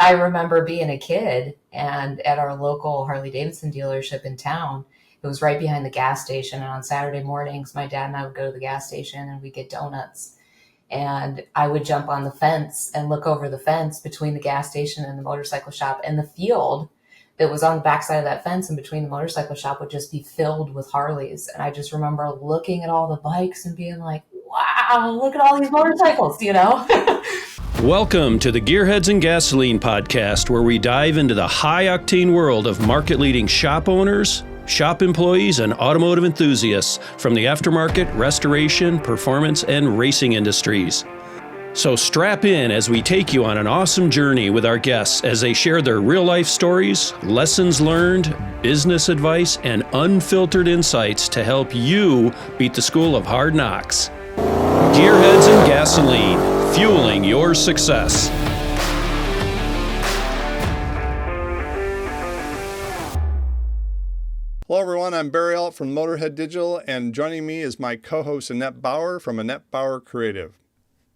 I remember being a kid and at our local Harley Davidson dealership in town. It was right behind the gas station. And on Saturday mornings, my dad and I would go to the gas station and we'd get donuts. And I would jump on the fence and look over the fence between the gas station and the motorcycle shop. And the field that was on the backside of that fence and between the motorcycle shop would just be filled with Harleys. And I just remember looking at all the bikes and being like, wow, look at all these motorcycles, Welcome to the Gearheads and Gasoline podcast, where we dive into the high-octane world of market-leading shop owners, shop employees, and automotive enthusiasts from the aftermarket, restoration, performance, and racing industries. So strap in as we take you on an awesome journey with our guests as they share their real-life stories, lessons learned, business advice, and unfiltered insights to help you beat the school of hard knocks. Gearheads and Gasoline, fueling your success. Hello everyone, I'm Barry Alt from Motorhead Digital, and joining me is my co-host Annette Bauer from Annette Bauer Creative.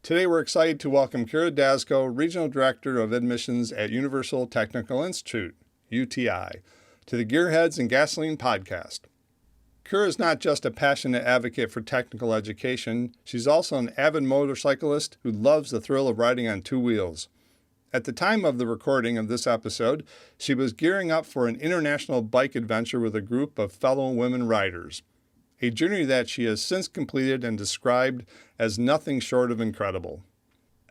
Today we're excited to welcome Kira Dasco, Regional Director of Admissions at Universal Technical Institute, UTI, to the Gearheads and Gasoline podcast. Kira is not just a passionate advocate for technical education, she's also an avid motorcyclist who loves the thrill of riding on two wheels. At the time of the recording of this episode, she was gearing up for an international bike adventure with a group of fellow women riders, a journey that she has since completed and described as nothing short of incredible.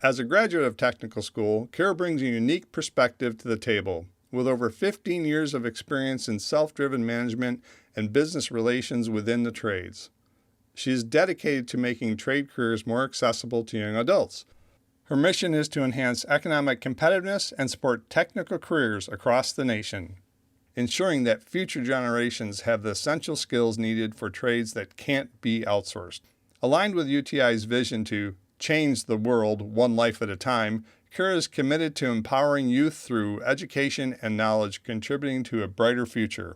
As a graduate of technical school, Kira brings a unique perspective to the table, with over 15 years of experience in self-driven management and business relations within the trades. She is dedicated to making trade careers more accessible to young adults. Her mission is to enhance economic competitiveness and support technical careers across the nation, ensuring that future generations have the essential skills needed for trades that can't be outsourced. Aligned with UTI's vision to change the world one life at a time, Kira is committed to empowering youth through education and knowledge, contributing to a brighter future.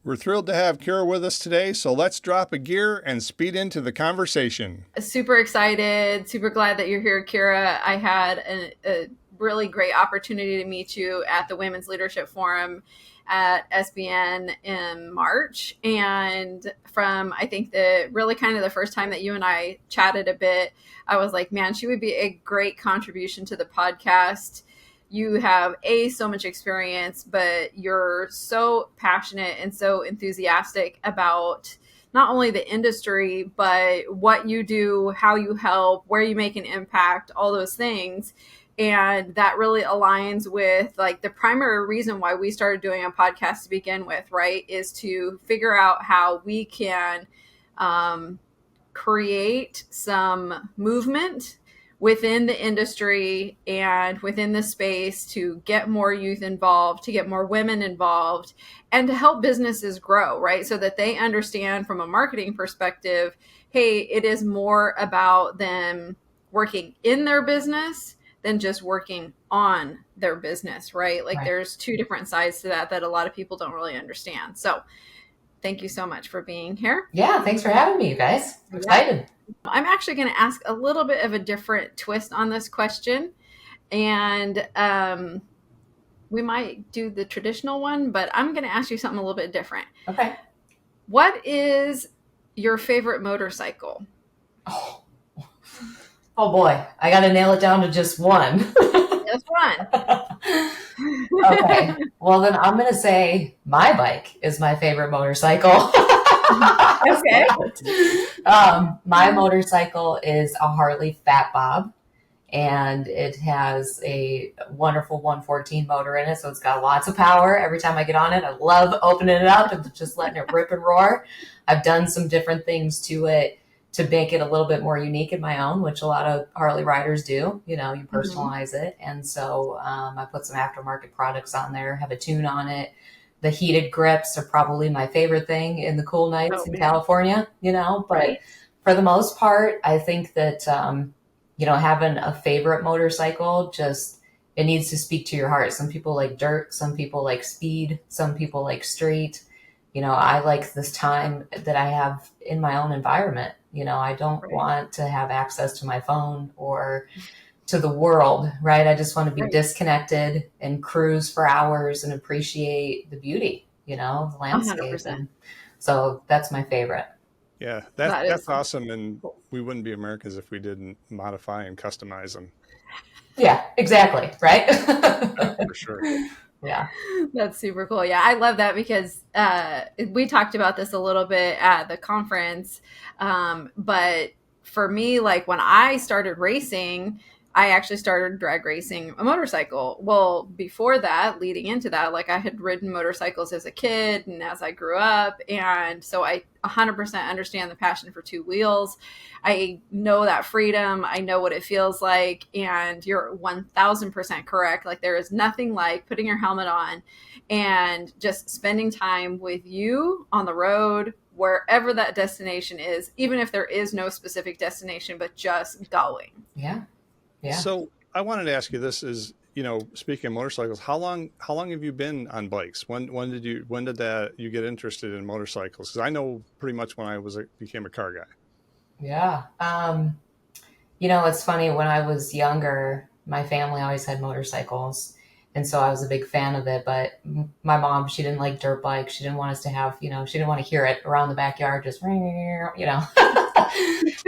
We're thrilled to have Kira with us today, so let's drop a gear and speed into the conversation. Super excited, super glad that you're here, Kira. I had a really great opportunity to meet you at the Women's Leadership Forum at SBN in March. And from, I think, the first time that you and I chatted a bit, I was like, man, she would be a great contribution to the podcast. You have so much experience, but you're so passionate and so enthusiastic about not only the industry, but what you do, how you help, where you make an impact, all those things. And that really aligns with like the primary reason why we started doing a podcast to begin with, right? Is to figure out how we can create some movement within the industry and within the space to get more youth involved, to get more women involved, and to help businesses grow, right? So that they understand from a marketing perspective, hey, it is more about them working in their business than just working on their business, right? Like There's two different sides to that a lot of people don't really understand. So thank you so much for being here. Yeah, thanks for having me, you guys. I'm excited. I'm actually going to ask a little bit of a different twist on this question. And we might do the traditional one, but I'm going to ask you something a little bit different. Okay. What is your favorite motorcycle? Oh boy, I got to nail it down to just one. Just one. Okay. Well, then I'm going to say my bike is my favorite motorcycle. Okay. My motorcycle is a Harley Fat Bob, and it has a wonderful 114 motor in it, so it's got lots of power. Every time I get on it, I love opening it up and just letting it rip and roar. I've done some different things to it to make it a little bit more unique in my own, which a lot of Harley riders do. You personalize it. And so I put some aftermarket products on there, have a tune on it. The heated grips are probably my favorite thing in the cool nights in California, but for the most part, I think that, having a favorite motorcycle, it needs to speak to your heart. Some people like dirt, some people like speed, some people like street. I like this time that I have in my own environment. I don't want to have access to my phone or to the world, right? I just want to be Right. disconnected and cruise for hours and appreciate the beauty, the landscape. 100%. And so that's my favorite. Yeah, That that's is awesome. And cool. we wouldn't be Americans if we didn't modify and customize them. Yeah, exactly. Right. Yeah, for sure. Yeah. That's super cool. Yeah, I love that because we talked about this a little bit at the conference. But for me, like when I started racing, I actually started drag racing a motorcycle. Well, before that, leading into that, like I had ridden motorcycles as a kid and as I grew up. And so I 100% understand the passion for two wheels. I know that freedom. I know what it feels like. And you're 1000% correct. Like there is nothing like putting your helmet on and just spending time with you on the road, wherever that destination is, even if there is no specific destination, but just going. Yeah. Yeah. So I wanted to ask you this is, speaking of motorcycles, how long have you been on bikes? When did you get interested in motorcycles? Because I know pretty much when became a car guy. Yeah. It's funny. When I was younger, my family always had motorcycles. And so I was a big fan of it. But my mom, she didn't like dirt bikes. She didn't want us to have, she didn't want to hear it around the backyard, just,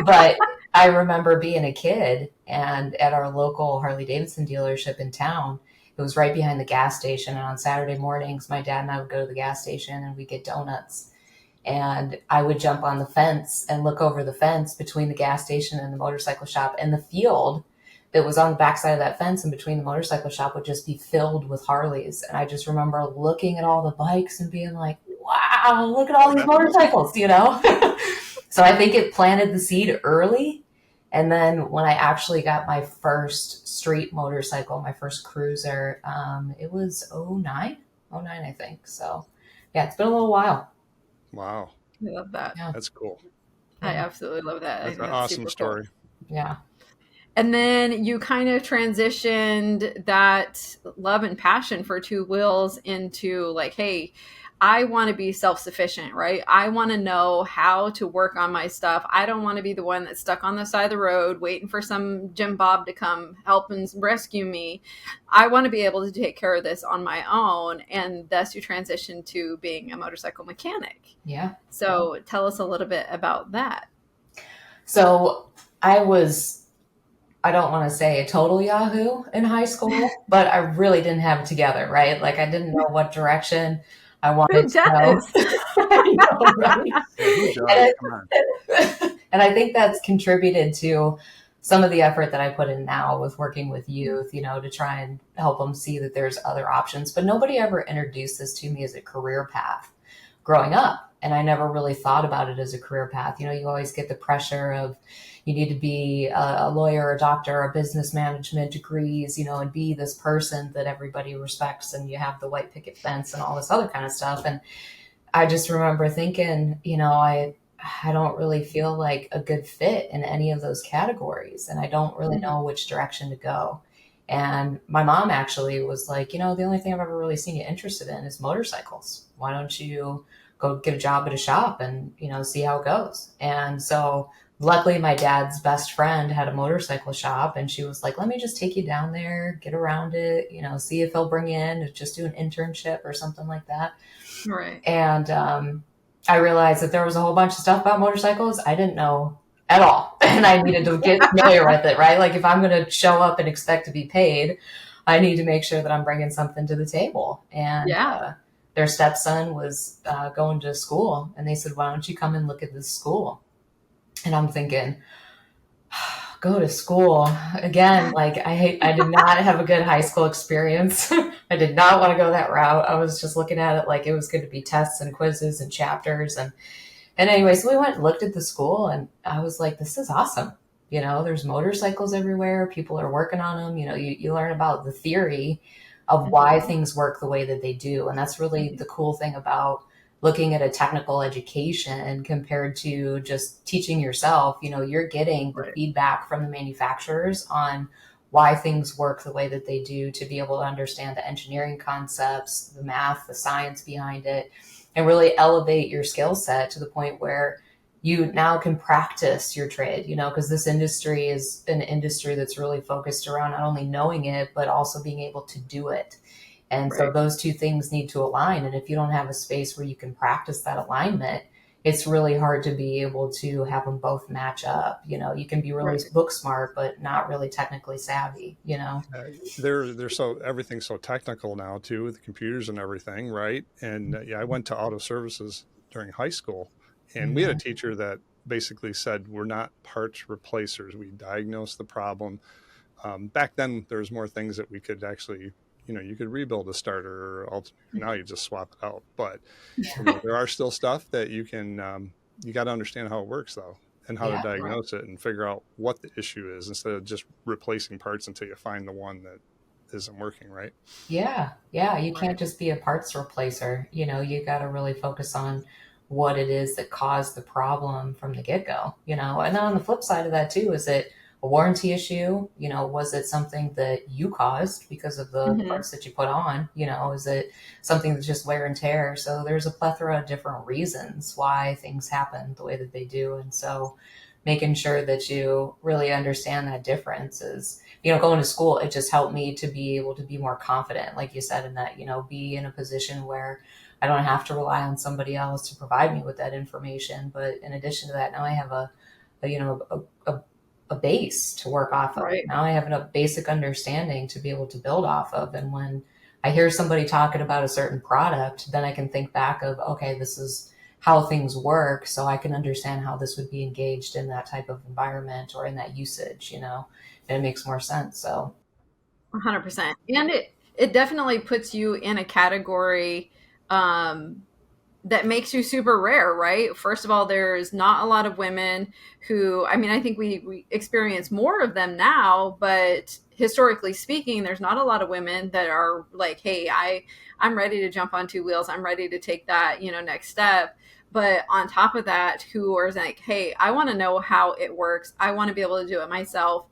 But I remember being a kid and at our local Harley Davidson dealership in town, it was right behind the gas station. And on Saturday mornings, my dad and I would go to the gas station and we'd get donuts. And I would jump on the fence and look over the fence between the gas station and the motorcycle shop. And the field that was on the backside of that fence and between the motorcycle shop would just be filled with Harleys. And I just remember looking at all the bikes and being like, wow, look at all these motorcycles, So I think it planted the seed early. And then when I actually got my first street motorcycle, my first cruiser, it was 09, I think. So yeah, it's been a little while. Wow. I love that. Yeah. That's cool. I absolutely love that. That's an awesome story. Cool. Yeah. And then you kind of transitioned that love and passion for two wheels into like, hey, I want to be self-sufficient, right? I want to know how to work on my stuff. I don't want to be the one that's stuck on the side of the road waiting for some Jim Bob to come help and rescue me. I want to be able to take care of this on my own. And thus you transition to being a motorcycle mechanic. Yeah. So tell us a little bit about that. So I don't want to say a total Yahoo in high school, but I really didn't have it together, right? Like I didn't know what direction I wanted to go. I know, right? And I think that's contributed to some of the effort that I put in now with working with youth, to try and help them see that there's other options. But nobody ever introduced this to me as a career path growing up. And I never really thought about it as a career path. You always get the pressure of you need to be a lawyer, a doctor, a business management degrees, and be this person that everybody respects. And you have the white picket fence and all this other kind of stuff. And I just remember thinking, I don't really feel like a good fit in any of those categories. And I don't really know which direction to go. And my mom actually was like, the only thing I've ever really seen you interested in is motorcycles. Why don't you go get a job at a shop and, see how it goes? And so luckily my dad's best friend had a motorcycle shop and she was like, let me just take you down there, get around it, see if he'll bring you in, just do an internship or something like that. Right. And I realized that there was a whole bunch of stuff about motorcycles I didn't know at all. And I needed to get familiar with it, right? Like if I'm going to show up and expect to be paid, I need to make sure that I'm bringing something to the table. And their stepson was going to school and they said, why don't you come and look at this school? And I'm thinking, go to school again. Like I did not have a good high school experience. I did not want to go that route. I was just looking at it like it was going to be tests and quizzes and chapters. And anyway, so we went and looked at the school and I was like, this is awesome. There's motorcycles everywhere. People are working on them. You learn about the theory of why things work the way that they do. And that's really the cool thing about looking at a technical education compared to just teaching yourself. You're getting the feedback from the manufacturers on why things work the way that they do to be able to understand the engineering concepts, the math, the science behind it, and really elevate your skill set to the point where you now can practice your trade, because this industry is an industry that's really focused around not only knowing it, but also being able to do it. And so Right. those two things need to align. And if you don't have a space where you can practice that alignment, it's really hard to be able to have them both match up. You can be really Right. book smart, but not really technically savvy. They're so everything's so technical now too, with computers and everything, right? And yeah, I went to auto services during high school, and we had a Mhm. teacher that basically said we're not parts replacers. We diagnose the problem. Back then, there was more things that we could actually, you could rebuild a starter or alternator. Now you just swap it out. But Yeah. there are still stuff that you can. You got to understand how it works though, and how to Yeah. diagnose it and figure out what the issue is instead of just replacing parts until you find the one that isn't working right. Yeah, yeah, you Right. can't just be a parts replacer. You got to really focus on what it is that caused the problem from the get-go. And then on the flip side of that too, is it a warranty issue? Was it something that you caused because of the Hmm. parts that you put on? Is it something that's just wear and tear? So there's a plethora of different reasons why things happen the way that they do. And so making sure that you really understand that difference is going to school, it just helped me to be able to be more confident, like you said, in that, be in a position where I don't have to rely on somebody else to provide me with that information. But in addition to that, now I have a you know, a base to work off of. Right. Now I have a basic understanding to be able to build off of. And when I hear somebody talking about a certain product, then I can think back of, okay, this is how things work. So I can understand how this would be engaged in that type of environment or in that usage. And it makes more sense. So 100%. And it definitely puts you in a category um, that makes you super rare, right? First of all, there's not a lot of women who, I mean, I think we experience more of them now, but historically speaking, there's not a lot of women that are like, hey, I'm ready to jump on two wheels. I'm ready to take that, next step. But on top of that, who are like, hey, I want to know how it works. I want to be able to do it myself.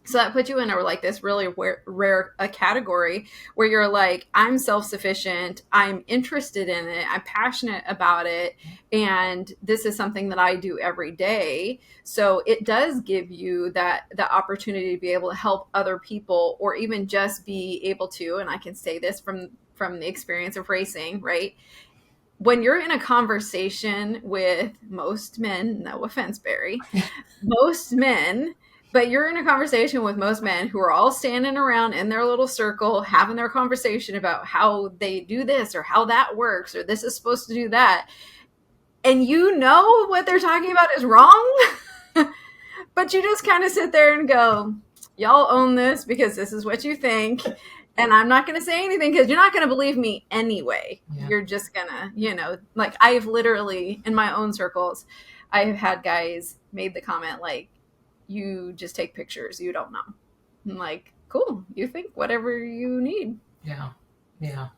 So that puts you in this really rare a category where you're like, I'm self-sufficient, I'm interested in it, I'm passionate about it, and this is something that I do every day. So it does give you that the opportunity to be able to help other people, or even just be able to, and I can say this from the experience of racing, right? When you're in a conversation with most men, no offense, Barry, most men, but you're in a conversation with most men who are all standing around in their little circle having their conversation about how they do this or how that works or this is supposed to do that. And what they're talking about is wrong, but you just kind of sit there and go, y'all own this because this is what you think. And I'm not going to say anything because you're not going to believe me anyway. yeah. You're just going to, like I've literally in my own circles, I've had guys made the comment like, you just take pictures, you don't know. I'm like, cool, you think whatever you need. Yeah. Yeah.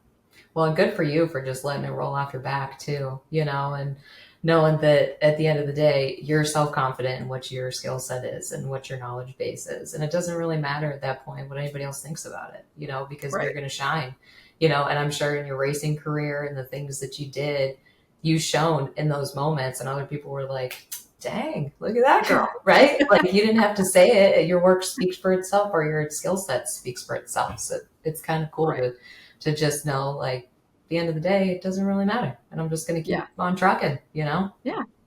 Well, and good for you for just letting it roll off your back too, and knowing that at the end of the day, you're self-confident in what your skill set is and what your knowledge base is. And it doesn't really matter at that point what anybody else thinks about it, because you're Right. going to shine, and I'm sure in your racing career and the things that you did, you shone in those moments and other people were like, dang, look at that girl, right? Like you didn't have to say it. Your work speaks for itself or your skill set speaks for itself. So it's kind of cool Right. to just know, like, at the end of the day, it doesn't really matter. And I'm just going to keep Yeah. on trucking. Yeah.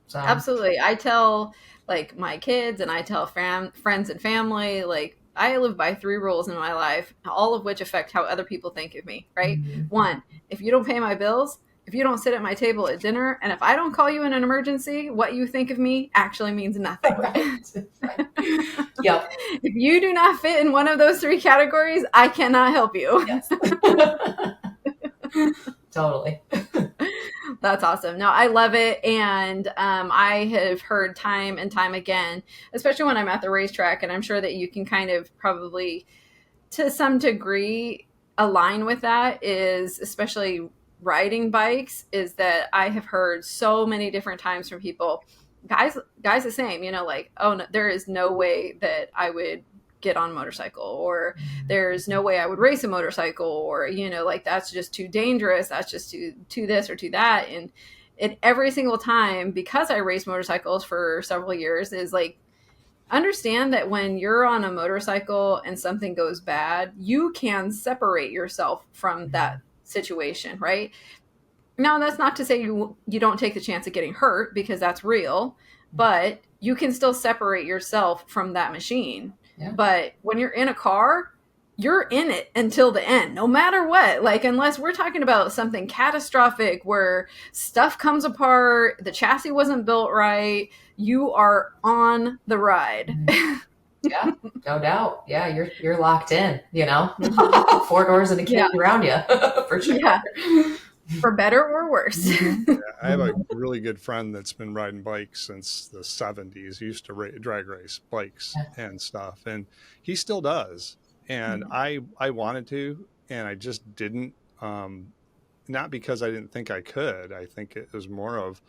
So, Absolutely. I tell like my kids and I tell friends and family, like I live by three rules in my life, all of which affect how other people think of me, right? mhm. One, if you don't pay my bills, if you don't sit at my table at dinner, and if I don't call you in an emergency, what you think of me actually means nothing. Right. Yep. If you do not fit in one of those three categories, I cannot help you. Yes. Totally. That's awesome. No, I love it. And I have heard time and time again, especially when I'm at the racetrack, and I'm sure that you can kind of probably to some degree align with that, is especially riding bikes, is that I have heard so many different times from people, guys the same, like, oh no, there is no way that I would get on a motorcycle, or there's no way I would race a motorcycle, or like that's just too dangerous, that's just too this or too that. And every single time, because I raced motorcycles for several years, is like, understand that when you're on a motorcycle and something goes bad, you can separate yourself from that situation, right? Now, that's not to say you don't take the chance of getting hurt, because that's real, but you can still separate yourself from that machine. Yeah. But when you're in a car, you're in it until the end, no matter what. Like, unless we're talking about something catastrophic where stuff comes apart, the chassis wasn't built right, you are on the ride. Yeah, no doubt. Yeah, you're locked in, four doors and a kid around you for sure. Yeah. For better or worse. Yeah, I have a really good friend that's been riding bikes since the 70s. He used to drag race bikes and stuff, and he still does. And I wanted to, and I just didn't, not because I didn't think I could. I think it was more of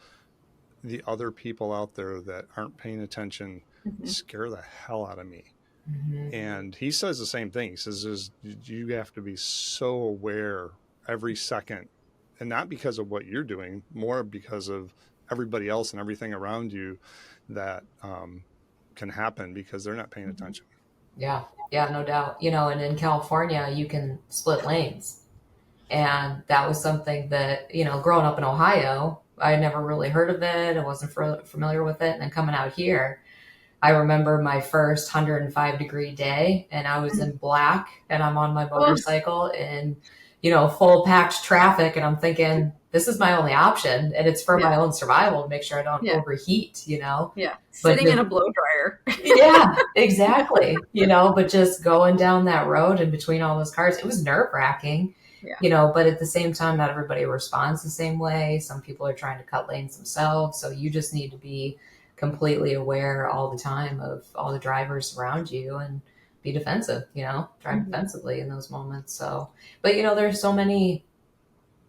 the other people out there that aren't paying attention scare the hell out of me. And he says the same thing. He says, you have to be so aware every second, and not because of what you're doing, more because of everybody else and everything around you that can happen because they're not paying attention. Yeah, no doubt. And in California, you can split lanes. And that was something that, growing up in Ohio, I had never really heard of it. I wasn't familiar with it. And then coming out here, I remember my first 105-degree day, and I was in black, and I'm on my motorcycle in, full packed traffic. And I'm thinking, this is my only option. And it's for my own survival to make sure I don't overheat, Yeah. But sitting in a blow dryer. Yeah, exactly. But just going down that road and between all those cars, it was nerve wracking. But at the same time, not everybody responds the same way. Some people are trying to cut lanes themselves. So you just need to be completely aware all the time of all the drivers around you and be defensive, drive defensively in those moments. So, but there's so many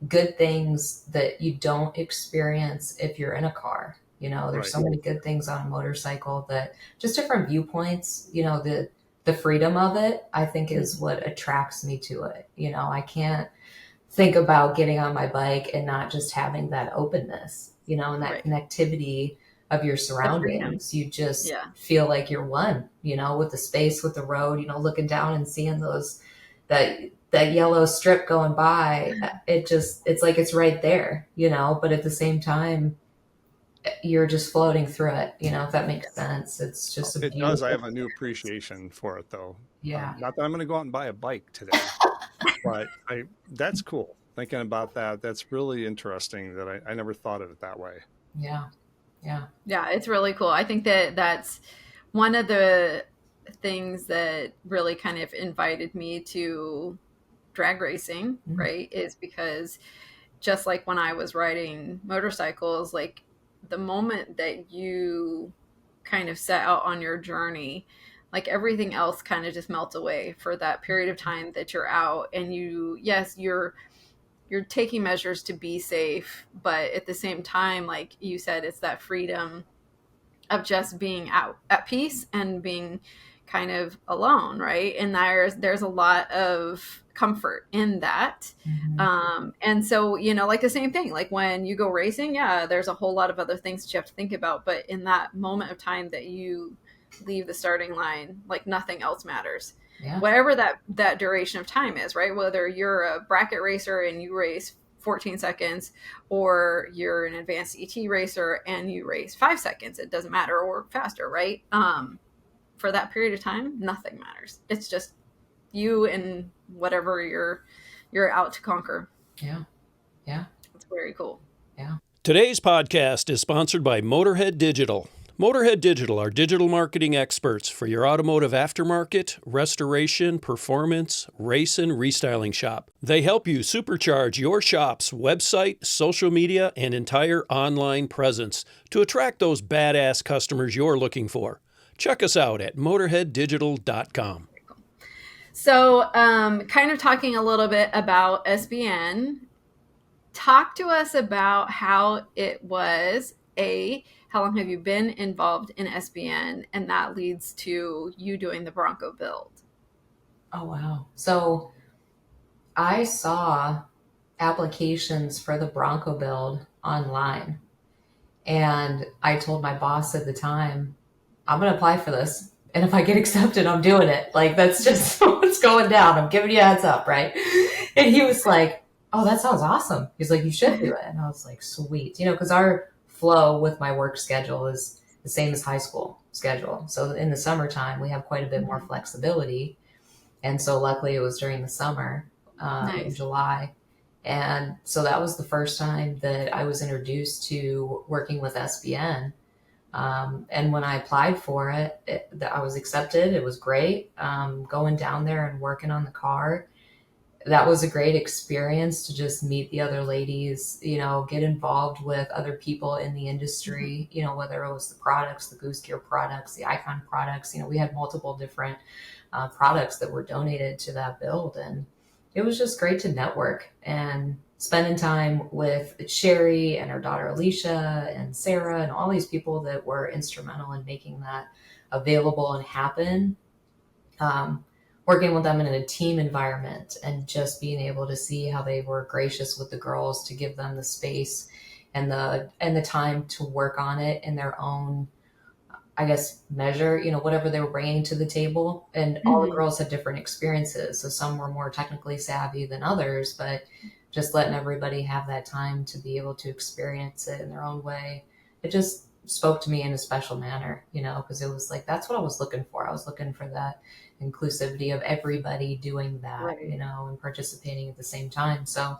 good things that you don't experience if you're in a car. There's so many good things on a motorcycle, that just different viewpoints, the freedom of it, I think, is what attracts me to it. I can't think about getting on my bike and not just having that openness, and that connectivity of your surroundings. You just feel like you're one, with the space, with the road, looking down and seeing that yellow strip going by. It's like it's right there, but at the same time, you're just floating through it, if that makes sense. It's just it does. I have a new appreciation for it, though. Yeah. Not that I'm going to go out and buy a bike today, but that's cool. Thinking about that, that's really interesting that I never thought of it that way. Yeah. It's really cool. I think that's one of the things that really kind of invited me to drag racing, right? Is because just like when I was riding motorcycles, like the moment that you kind of set out on your journey, like everything else kind of just melts away for that period of time that you're out. And you're taking measures to be safe, but at the same time, like you said, it's that freedom of just being out at peace and being kind of alone, right? And there's a lot of comfort in that. And so, like the same thing, like when you go racing, there's a whole lot of other things that you have to think about, but in that moment of time that you leave the starting line, like nothing else matters. Whatever that duration of time is, right? Whether you're a bracket racer and you race 14 seconds, or you're an advanced ET racer and you race 5 seconds, it doesn't matter, or faster, right? For that period of time, nothing matters. It's just you and whatever you're out to conquer. Yeah. It's very cool. Yeah. Today's podcast is sponsored by Motorhead Digital. Motorhead Digital are digital marketing experts for your automotive aftermarket, restoration, performance, race, and restyling shop. They help you supercharge your shop's website, social media, and entire online presence to attract those badass customers you're looking for. Check us out at motorheaddigital.com. So, kind of talking a little bit about SBN, talk to us about how it was, how long have you been involved in SBN, and that leads to you doing the Bronco build. Oh, wow. So I saw applications for the Bronco build online. And I told my boss at the time, I'm going to apply for this. And if I get accepted, I'm doing it. Like, that's just what's going down. I'm giving you a heads up, right? And he was like, oh, that sounds awesome. He's like, you should do it. And I was like, sweet. Because our flow with my work schedule is the same as high school schedule. So in the summertime, we have quite a bit more flexibility. And so luckily it was during the summer, in July. And so that was the first time that I was introduced to working with SBN. And when I applied for it, I was accepted. It was great. Going down there and working on the car, that was a great experience to just meet the other ladies, get involved with other people in the industry, whether it was the products, the Goose Gear products, the Icon products. We had multiple different products that were donated to that build. And it was just great to network and spending time with Sherry and her daughter Alicia and Sarah and all these people that were instrumental in making that available and happen. Working with them in a team environment and just being able to see how they were gracious with the girls to give them the space and the time to work on it in their own, I guess, measure, whatever they were bringing to the table. And all the girls had different experiences. So some were more technically savvy than others, but just letting everybody have that time to be able to experience it in their own way. It just spoke to me in a special manner, because it was like, that's what I was looking for. I was looking for that inclusivity of everybody doing that, Right. And participating at the same time. So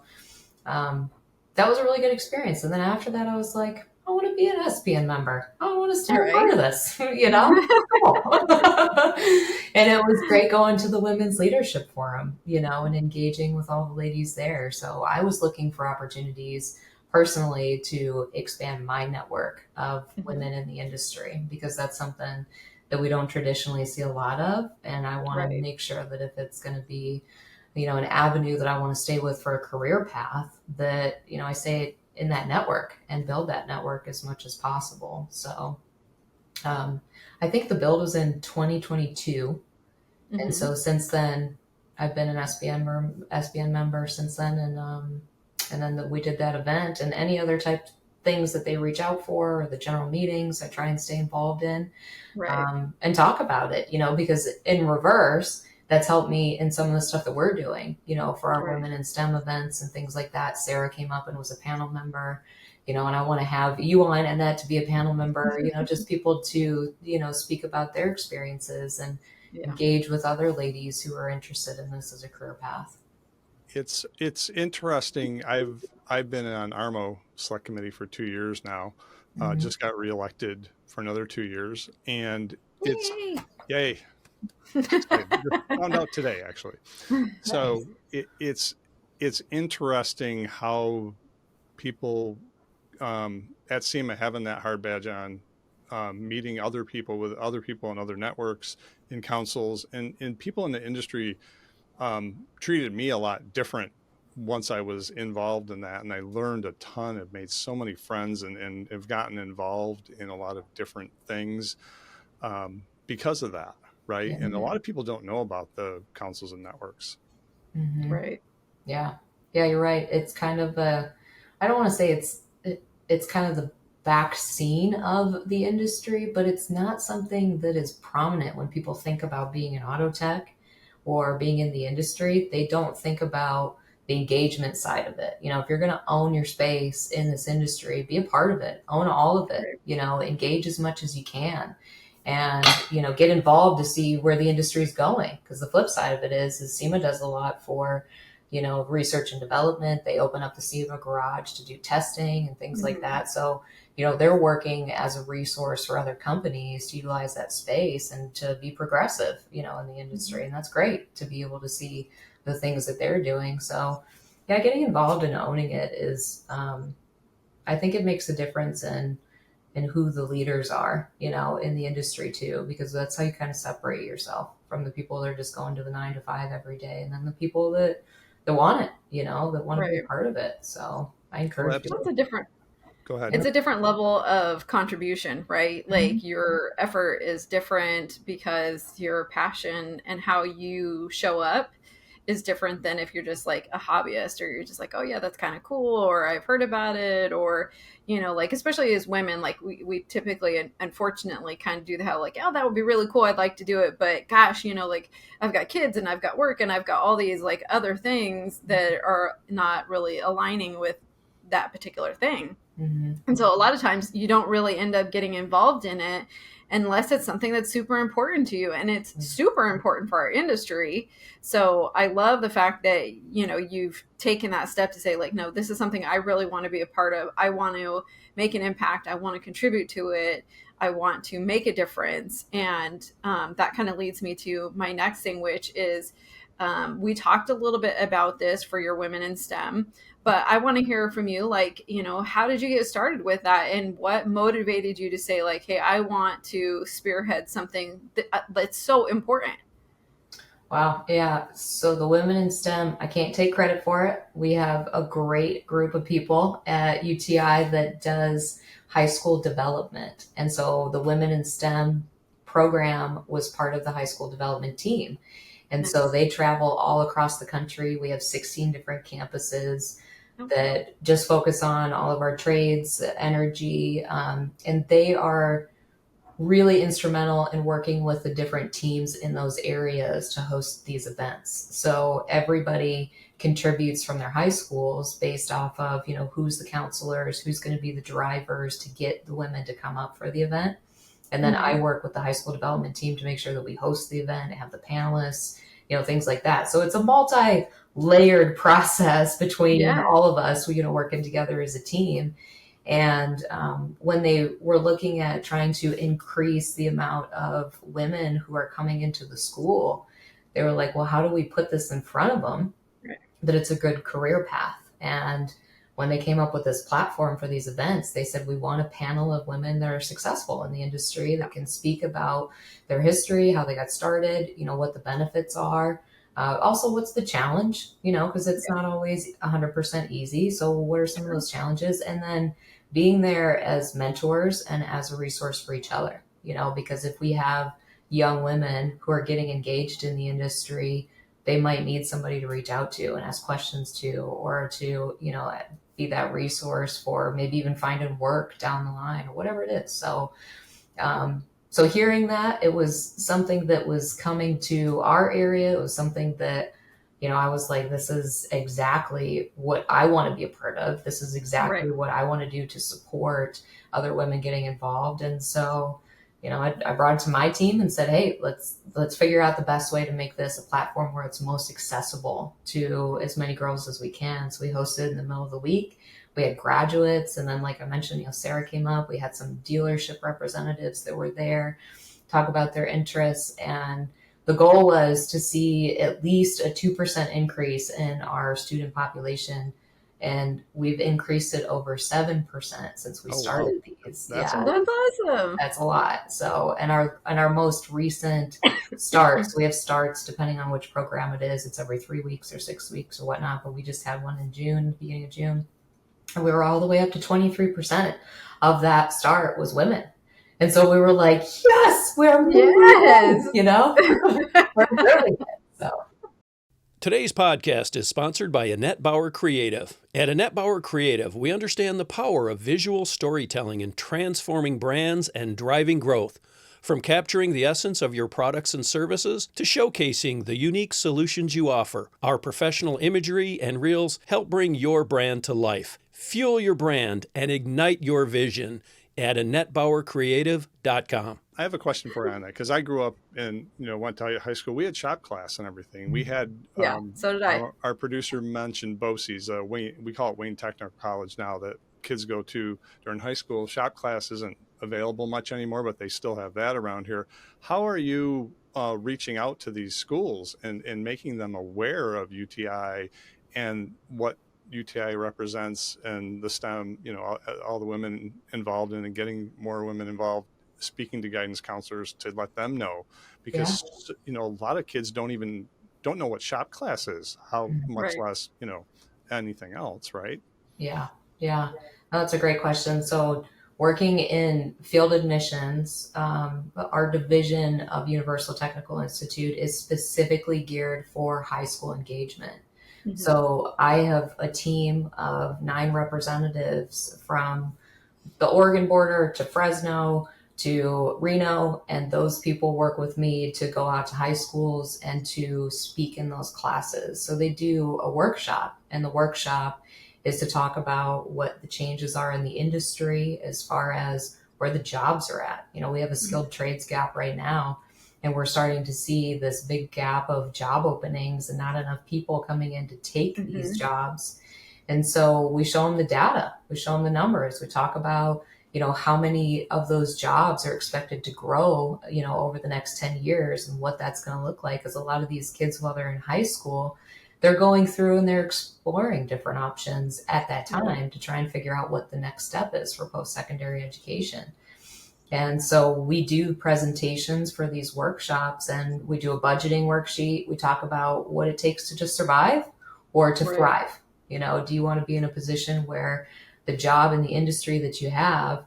that was a really good experience. And then after that, I was like, I want to be an SPN member. I want to start part of this, Cool. And it was great going to the Women's Leadership Forum, and engaging with all the ladies there. So I was looking for opportunities personally to expand my network of women in the industry, because that's something that we don't traditionally see a lot of. And I want to make sure that if it's going to be, an avenue that I want to stay with for a career path, that, I stay in that network and build that network as much as possible. So I think the build was in 2022. And so since then, I've been an SBN member since then. And then we did that event and any other type things that they reach out for, or the general meetings I try and stay involved in, and talk about it, because in reverse, that's helped me in some of the stuff that we're doing, for our Women in STEM events and things like that. Sarah came up and was a panel member, and I want to have you on Annette to be a panel member, just people to, speak about their experiences and engage with other ladies who are interested in this as a career path. It's interesting. I've been on ARMO select committee for 2 years now. Just got reelected for another 2 years, and it's yay. Found out today, actually. So it's interesting how people at SEMA having that hard badge on, meeting other people with other people in other networks in councils and people in the industry treated me a lot different once I was involved in that. And I learned a ton. I've made so many friends and have gotten involved in a lot of different things because of that. Right. And a lot of people don't know about the councils and networks. Right. Yeah. Yeah, you're right. It's kind of I don't want to say it's kind of the back scene of the industry, but it's not something that is prominent when people think about being an auto tech or being in the industry. They don't think about the engagement side of it. If you're going to own your space in this industry, be a part of it, own all of it, engage as much as you can. And, get involved to see where the industry is going. Because the flip side of it is SEMA does a lot for, research and development. They open up the SEMA garage to do testing and things like that. So, they're working as a resource for other companies to utilize that space and to be progressive, in the industry. And that's great to be able to see the things that they're doing. So, yeah, getting involved and owning it is, I think it makes a difference in who the leaders are, in the industry too, because that's how you kind of separate yourself from the people that are just going to the 9 to 5 every day. And then the people that want it, that want to be a part of it. So I encourage people. It's a different, Go ahead. It's a different level of contribution, right? Like your effort is different because your passion and how you show up is different than if you're just like a hobbyist, or you're just like, oh yeah, that's kind of cool, or I've heard about it, or like, especially as women, like we typically, unfortunately, kind of do the how like, oh, that would be really cool, I'd like to do it, but gosh, like I've got kids and I've got work and I've got all these like other things that are not really aligning with that particular thing. Mm-hmm. And so a lot of times you don't really end up getting involved in it unless it's something that's super important to you. And it's super important for our industry. So I love the fact that, you've taken that step to say like, no, this is something I really want to be a part of. I want to make an impact. I want to contribute to it. I want to make a difference. And that kind of leads me to my next thing, which is we talked a little bit about this for your Women in STEM, but I want to hear from you, like, how did you get started with that, and what motivated you to say like, hey, I want to spearhead something that's so important? Wow. Yeah. So the Women in STEM, I can't take credit for it. We have a great group of people at UTI that does high school development. And so the Women in STEM program was part of the high school development team. And so they travel all across the country. We have 16 different campuses that just focus on all of our trades, energy, and they are really instrumental in working with the different teams in those areas to host these events. So everybody contributes from their high schools based off of, who's the counselors, who's going to be the drivers to get the women to come up for the event. And then I work with the high school development team to make sure that we host the event, have the panelists, things like that. So it's a multi-layered process between all of us, working together as a team. And when they were looking at trying to increase the amount of women who are coming into the school, they were like, well, how do we put this in front of them that it's a good career path? And when they came up with this platform for these events, they said, we want a panel of women that are successful in the industry that can speak about their history, how they got started, what the benefits are. Also, what's the challenge, because it's not always 100% easy. So what are some of those challenges? And then being there as mentors and as a resource for each other, because if we have young women who are getting engaged in the industry, they might need somebody to reach out to and ask questions to, or to, be that resource for maybe even finding work down the line or whatever it is. So, so hearing that, it was something that was coming to our area. It was something that, I was like, this is exactly what I want to be a part of. This is exactly what I want to do to support other women getting involved. And so, I brought it to my team and said, hey, let's figure out the best way to make this a platform where it's most accessible to as many girls as we can. So we hosted in the middle of the week. We had graduates. And then, like I mentioned, Sarah came up. We had some dealership representatives that were there, talk about their interests. And the goal was to see at least a 2% increase in our student population. And we've increased it over 7% since we started these. That's awesome. That's a lot. So, and our most recent starts, we have starts depending on which program it is. It's every 3 weeks or 6 weeks or whatnot. But we just had one in June, beginning of June, and we were all the way up to 23% of that start was women. And so we were like, yes, we're moving, we're doing it. So. Today's podcast is sponsored by Annette Bauer Creative. At Annette Bauer Creative, we understand the power of visual storytelling in transforming brands and driving growth. From capturing the essence of your products and services to showcasing the unique solutions you offer, our professional imagery and reels help bring your brand to life. Fuel your brand and ignite your vision at AnnetteBauerCreative.com. I have a question for Anna, because I grew up in, went to high school. We had shop class and everything. We had, so did I. Our producer mentioned BOCES, we call it Wayne Technical College now, that kids go to during high school. Shop class isn't available much anymore, but they still have that around here. How are you reaching out to these schools and making them aware of UTI and what UTI represents and the STEM, all the women involved in, and getting more women involved, speaking to guidance counselors to let them know, because a lot of kids don't know what shop class is, how much less anything else, right? Yeah. No, that's a great question. So working in field admissions, our division of Universal Technical Institute is specifically geared for high school engagement. Mhm. So I have a team of 9 representatives from the Oregon border to Fresno to Reno, and those people work with me to go out to high schools and to speak in those classes. So they do a workshop, and the workshop is to talk about what the changes are in the industry as far as where the jobs are at. You know, we have a skilled trades gap right now, and we're starting to see this big gap of job openings and not enough people coming in to take these jobs. And so we show them the data, we show them the numbers, we talk about, you know, how many of those jobs are expected to grow, you know, over the next 10 years and what that's going to look like. Because a lot of these kids, while they're in high school, they're going through and they're exploring different options at that time to try and figure out what the next step is for post-secondary education. And so we do presentations for these workshops, and we do a budgeting worksheet. We talk about what it takes to just survive or to thrive. You know, do you want to be in a position where the job and the industry that you have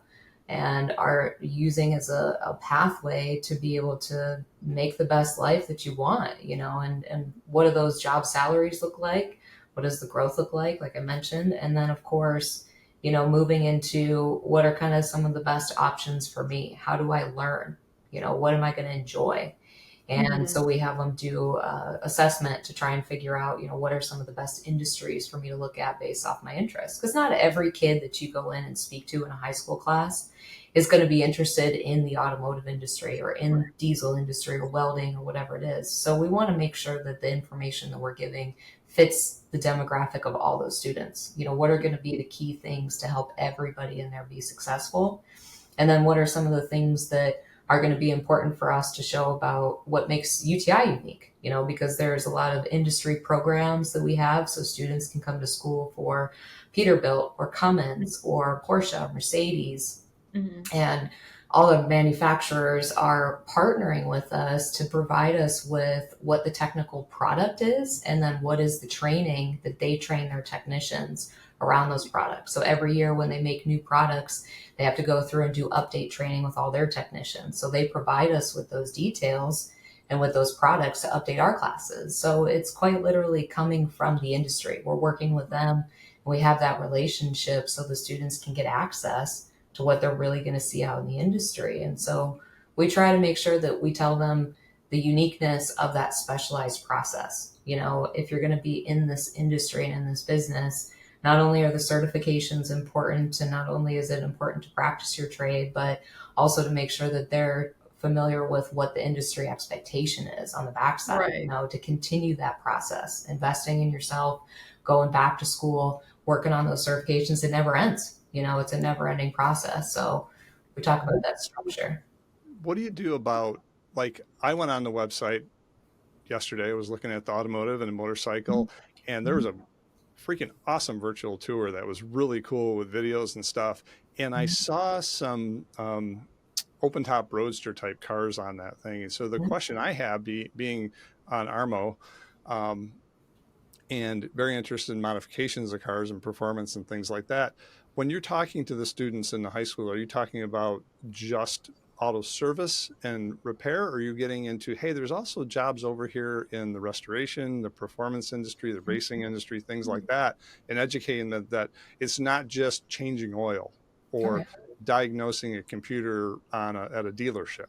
and are using as a pathway to be able to make the best life that you want, you know, and what do those job salaries look like? What does the growth look like I mentioned? And then, of course, you know, moving into what are kind of some of the best options for me? How do I learn? You know, what am I going to enjoy? And so we have them do assessment to try and figure out, you know, what are some of the best industries for me to look at based off my interests. Because not every kid that you go in and speak to in a high school class is going to be interested in the automotive industry or in diesel industry or welding or whatever it is. So we want to make sure that the information that we're giving fits the demographic of all those students. You know, what are going to be the key things to help everybody in there be successful? And then what are some of the things that are going to be important for us to show about what makes UTI unique, you know, because there's a lot of industry programs that we have. So students can come to school for Peterbilt or Cummins or Porsche, or Mercedes. And all the manufacturers are partnering with us to provide us with what the technical product is, and then what is the training that they train their technicians around those products. So every year when they make new products, they have to go through and do update training with all their technicians. So they provide us with those details and with those products to update our classes. So it's quite literally coming from the industry. We're working with them, and we have that relationship so the students can get access to what they're really going to see out in the industry. And so we try to make sure that we tell them the uniqueness of that specialized process. You know, if you're going to be in this industry and in this business, not only are the certifications important, and not only is it important to practice your trade, but also to make sure that they're familiar with what the industry expectation is on the backside, you know, to continue that process, investing in yourself, going back to school, working on those certifications. It never ends. You know, it's a never ending process. So we talk about that structure. What do you do about, like, I went on the website yesterday, I was looking at the automotive and the motorcycle, and there was a freaking awesome virtual tour that was really cool with videos and stuff. And I saw some open top roadster type cars on that thing. And so the question I have, being on ARMO, and very interested in modifications of cars and performance and things like that. When you're talking to the students in the high school, are you talking about just auto service and repair? Or are you getting into, hey, there's also jobs over here in the restoration, the performance industry, the racing industry, things like that, and educating that it's not just changing oil or diagnosing a computer at a dealership?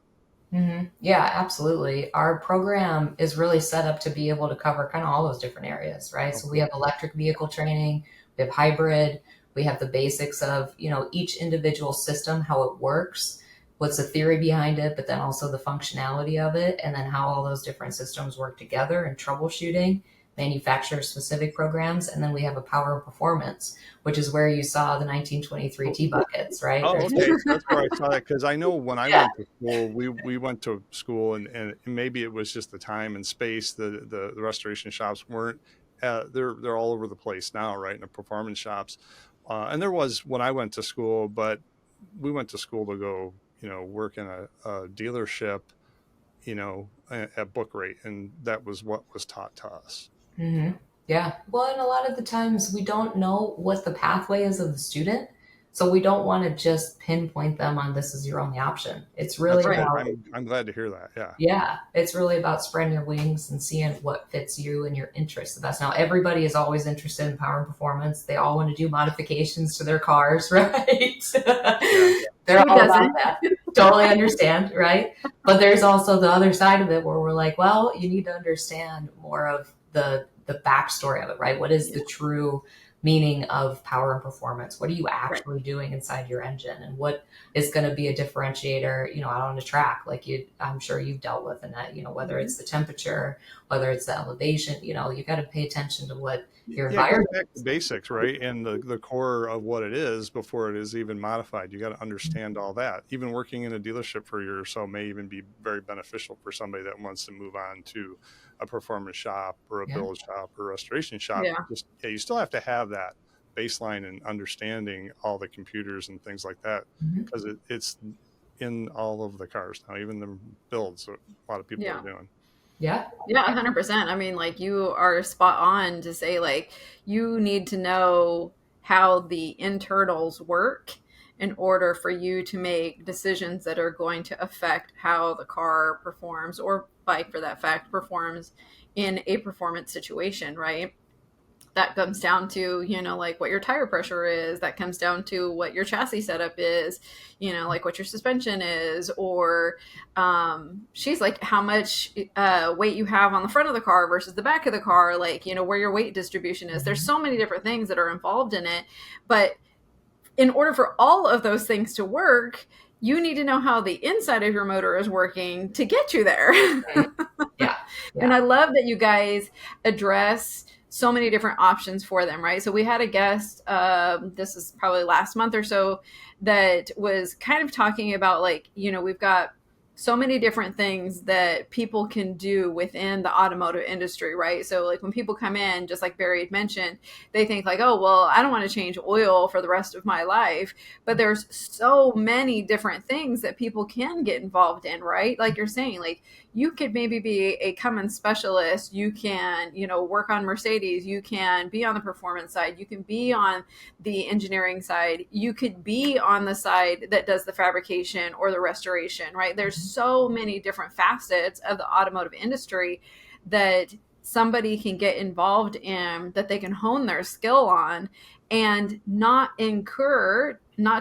Yeah, absolutely. Our program is really set up to be able to cover kind of all those different areas, right? So we have electric vehicle training, we have hybrid, we have the basics of, you know, each individual system, how it works, what's the theory behind it, but then also the functionality of it, and then how all those different systems work together and troubleshooting, manufacturer specific programs. And then we have a power and performance, which is where you saw the 1923 T-buckets, right? Oh, okay. So that's where I saw that, because I know when I went to school, we went to school, and maybe it was just the time and space. The restoration shops weren't. They're all over the place now, right? In the performance shops, and there was when I went to school, but we went to school to go, you know, work in a dealership, you know, at book rate, and that was what was taught to us. Yeah. Well, and a lot of the times we don't know what the pathway is of the student. So we don't want to just pinpoint them on this is your only option. It's really That's good. about, I'm glad to hear that. Yeah. yeah, it's really about spreading your wings and seeing what fits you and your interests the best. Now, everybody is always interested in power and performance. They all want to do modifications to their cars, right? They're Who all doesn't? about that. Totally understand, right? But there's also the other side of it where we're like, well, you need to understand more of the backstory of it, right? What is the true meaning of power and performance? What are you actually doing inside your engine, and what is going to be a differentiator, out on the track? Like I'm sure you've dealt with Annette, whether it's the temperature, whether it's the elevation, you got to pay attention to what your environment it goes back to basics, right? And the core of what it is before it is even modified. You got to understand all that. Even working in a dealership for a year or so may even be very beneficial for somebody that wants to move on to a performance shop or a build shop or a restoration shop. You still have to have that baseline and understanding all the computers and things like that, because it's in all of the cars now, even the builds a lot of people are doing. Yeah, 100%. I mean, like, you are spot on to say, like, you need to know how the internals work in order for you to make decisions that are going to affect how the car performs, or bike for that fact performs in a performance situation, right? That comes down to, like, what your tire pressure is. That comes down to what your chassis setup is, like what your suspension is, or she's like how much weight you have on the front of the car versus the back of the car, like, where your weight distribution is. There's so many different things that are involved in it. But in order for all of those things to work, you need to know how the inside of your motor is working to get you there. Yeah. And I love that you guys address so many different options for them, right? So we had a guest, this is probably last month or so, that was kind of talking about, like, we've got so many different things that people can do within the automotive industry, right? So, like, when people come in, just like Barry had mentioned, they think like, oh, well, I don't want to change oil for the rest of my life. But there's so many different things that people can get involved in, right? Like you're saying, like, you could maybe be a Cummins specialist. You can, work on Mercedes. You can be on the performance side. You can be on the engineering side. You could be on the side that does the fabrication or the restoration, right? There's so many different facets of the automotive industry that somebody can get involved in, that they can hone their skill on and not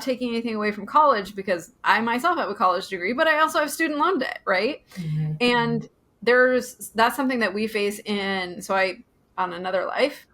taking anything away from college, because I myself have a college degree, but I also have student loan debt, right? And that's something that we face on another life,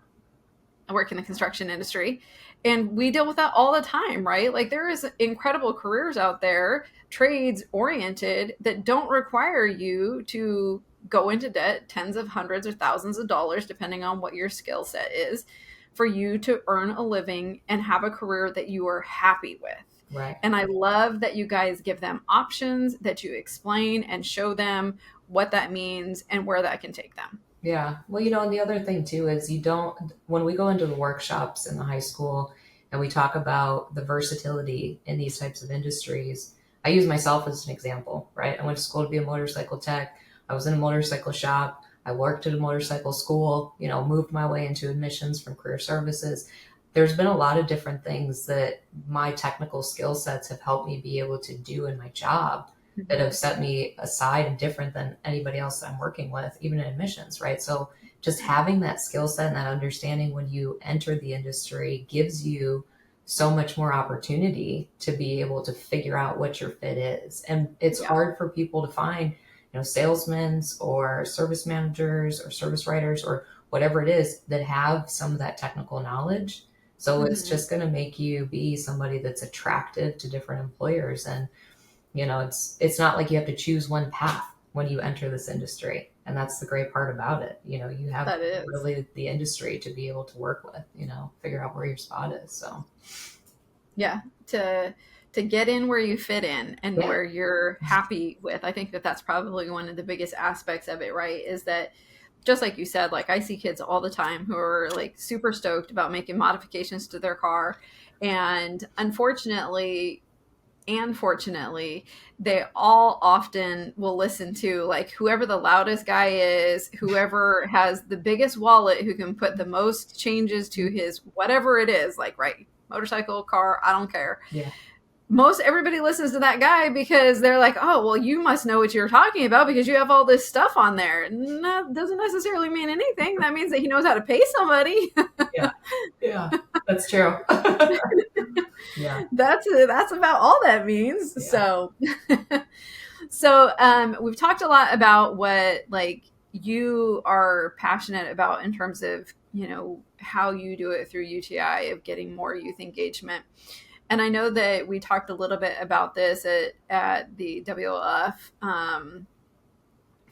I work in the construction industry, and we deal with that all the time, right? Like, there is incredible careers out there, trades oriented, that don't require you to go into debt tens of hundreds or thousands of dollars, depending on what your skill set is, for you to earn a living and have a career that you are happy with. Right. And I love that you guys give them options, that you explain and show them what that means and where that can take them. Yeah. Well, and the other thing too is when we go into the workshops in the high school and we talk about the versatility in these types of industries, I use myself as an example, right? I went to school to be a motorcycle tech. I was in a motorcycle shop. I worked at a motorcycle school, moved my way into admissions from career services. There's been a lot of different things that my technical skill sets have helped me be able to do in my job that have set me aside and different than anybody else that I'm working with, even in admissions, right? So just having that skill set and that understanding when you enter the industry gives you so much more opportunity to be able to figure out what your fit is. And it's hard for people to find, salesmen or service managers or service writers or whatever it is that have some of that technical knowledge. So it's just going to make you be somebody that's attractive to different employers. And it's not like you have to choose one path when you enter this industry. And that's the great part about it. You have really the industry to be able to work with, figure out where your spot is. So yeah, to get in where you fit in and where you're happy with. I think that's probably one of the biggest aspects of it, right? Is that, just like you said, like, I see kids all the time who are like super stoked about making modifications to their car. And unfortunately, and fortunately, they all often will listen to, like, whoever the loudest guy is, whoever has the biggest wallet, who can put the most changes to his whatever it is, like, right, motorcycle, car, I don't care. Yeah. Most everybody listens to that guy because they're like, oh, well, you must know what you're talking about because you have all this stuff on there. And that doesn't necessarily mean anything. That means that he knows how to pay somebody. Yeah, that's true. Yeah. That's about all that means. Yeah. So we've talked a lot about what like you are passionate about in terms of, how you do it through UTI of getting more youth engagement. And I know that we talked a little bit about this at the WLF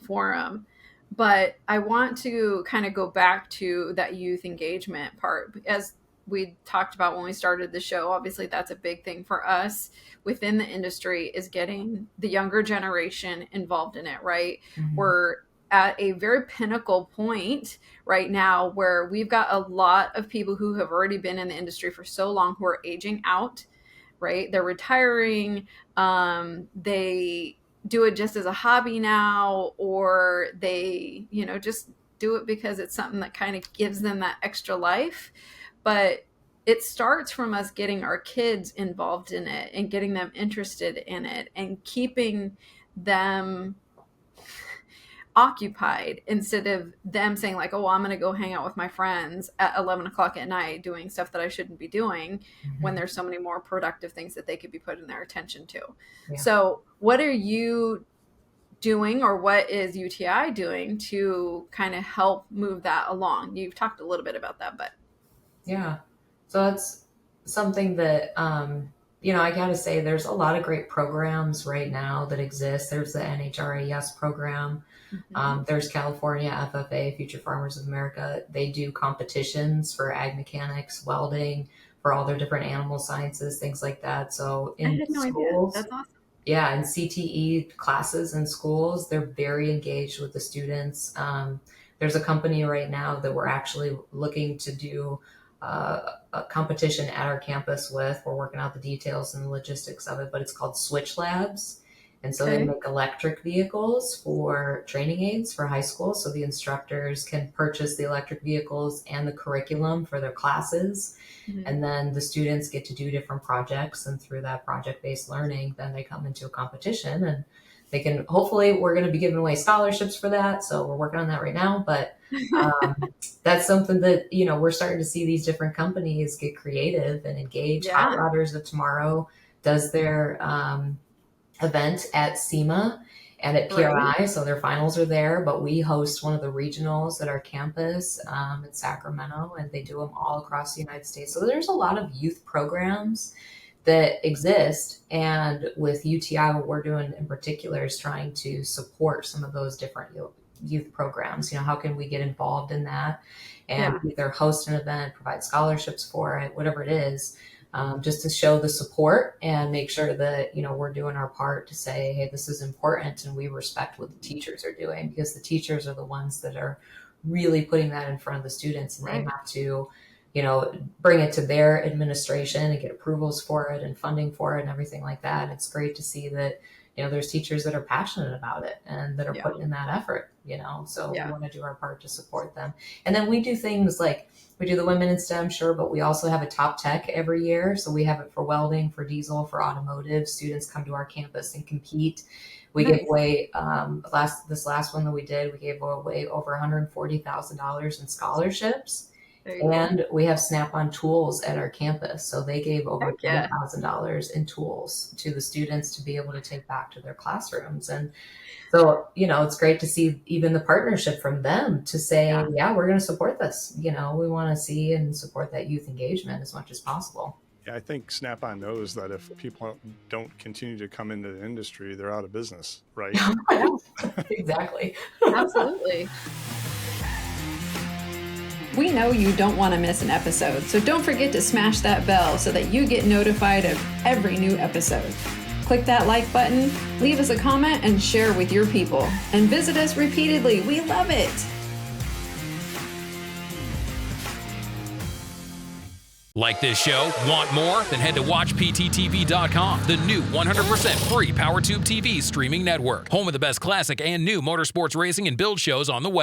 forum, but I want to kind of go back to that youth engagement part. As we talked about when we started the show, obviously that's a big thing for us within the industry is getting the younger generation involved in it, right? Mm-hmm. We're at a very pinnacle point right now where we've got a lot of people who have already been in the industry for so long who are aging out, right? They're retiring. They do it just as a hobby now, or they, just do it because it's something that kind of gives them that extra life. But it starts from us getting our kids involved in it and getting them interested in it and keeping them occupied instead of them saying like, oh, I'm going to go hang out with my friends at 11 o'clock at night doing stuff that I shouldn't be doing when there's so many more productive things that they could be putting their attention to. Yeah. So what are you doing or what is UTI doing to kind of help move that along? You've talked a little bit about that, but. Yeah. So that's something that, I got to say there's a lot of great programs right now that exist. There's the NHRAS program. Mm-hmm. There's California FFA, Future Farmers of America. They do competitions for ag mechanics, welding, for all their different animal sciences, things like that. So in schools, that's awesome. Yeah, in CTE classes in schools, they're very engaged with the students. There's a company right now that we're actually looking to do a competition at our campus with. We're working out the details and the logistics of it, but it's called Switch Labs. And so they make electric vehicles for training aids for high school. So the instructors can purchase the electric vehicles and the curriculum for their classes. Mm-hmm. And then the students get to do different projects. And through that project-based learning, then they come into a competition and they can, hopefully we're going to be giving away scholarships for that. So we're working on that right now. But that's something that, we're starting to see these different companies get creative and engage. Hot Rodders of Tomorrow does their event at SEMA and at PRI. Right. So their finals are there, but we host one of the regionals at our campus in Sacramento, and they do them all across the United States. So there's a lot of youth programs that exist. And with UTI, what we're doing in particular is trying to support some of those different youth programs. How can we get involved in that and either host an event, provide scholarships for it, whatever it is, just to show the support and make sure that, we're doing our part to say, hey, this is important and we respect what the teachers are doing, because the teachers are the ones that are really putting that in front of the students, and they have to, bring it to their administration and get approvals for it and funding for it and everything like that. And it's great to see that, there's teachers that are passionate about it and that are putting in that effort, so we want to do our part to support them. And then we do things like, we do the Women in STEM, sure, but we also have a Top Tech every year. So we have it for welding, for diesel, for automotive. Students come to our campus and compete. We give away, this last one that we did, we gave away over $140,000 in scholarships. And we have Snap-on tools at our campus. So they gave over $10,000 in tools to the students to be able to take back to their classrooms. And so, it's great to see even the partnership from them to say, we're going to support this. We want to see and support that youth engagement as much as possible. Yeah, I think Snap-on knows that if people don't continue to come into the industry, they're out of business, right? Exactly. Absolutely. We know you don't want to miss an episode, so don't forget to smash that bell so that you get notified of every new episode. Click that like button, leave us a comment, and share with your people. And visit us repeatedly. We love it. Like this show? Want more? Then head to WatchPTTV.com, the new 100% free PowerTube TV streaming network. Home of the best classic and new motorsports racing and build shows on the web.